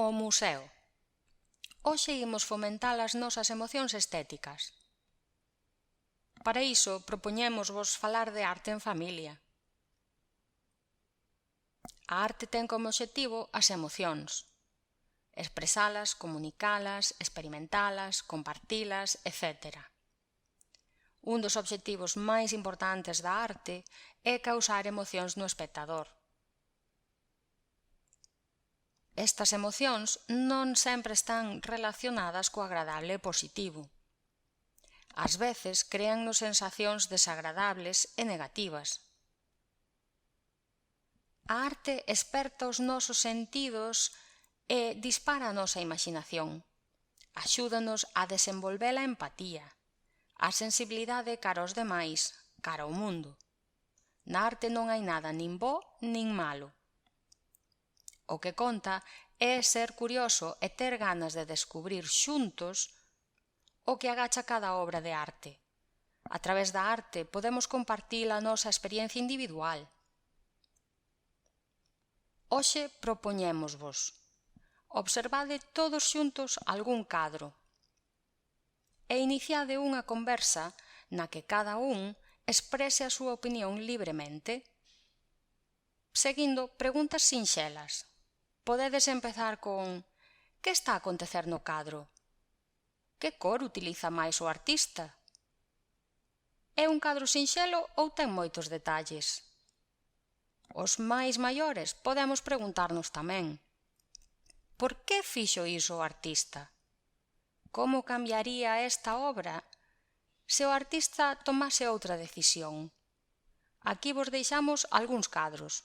O museo. Hoxe imos fomentar as nosas emocións estéticas. Para iso, propoñémosvos falar de arte en familia. A arte ten como obxectivo as emocións. Expresalas, comunicalas, experimentalas, compartilas, etc. Un dos obxectivos máis importantes da arte é causar emocións no espectador. Estas emocións non sempre están relacionadas co agradable e positivo. Ás veces créannos sensacións desagradables e negativas. A arte esperta os nosos sentidos e dispara a nosa imaxinación. Axúdanos a desenvolver a empatía, a sensibilidade cara aos demais, cara ao mundo. Na arte non hai nada nin bo nin malo. O que conta é ser curioso e ter ganas de descubrir xuntos o que agacha cada obra de arte. A través da arte podemos compartir a nosa experiencia individual. Hoxe propoñémosvos: observade todos xuntos algún cadro e iniciade unha conversa na que cada un exprese a súa opinión libremente, seguindo preguntas sinxelas. Podedes empezar con: que está a acontecer no cadro? Que cor utiliza máis o artista? É un cadro sinxelo ou ten moitos detalles? Os máis maiores podemos preguntarnos tamén: por que fixo iso o artista? Como cambiaría esta obra se o artista tomase outra decisión? Aquí vos deixamos algúns cadros.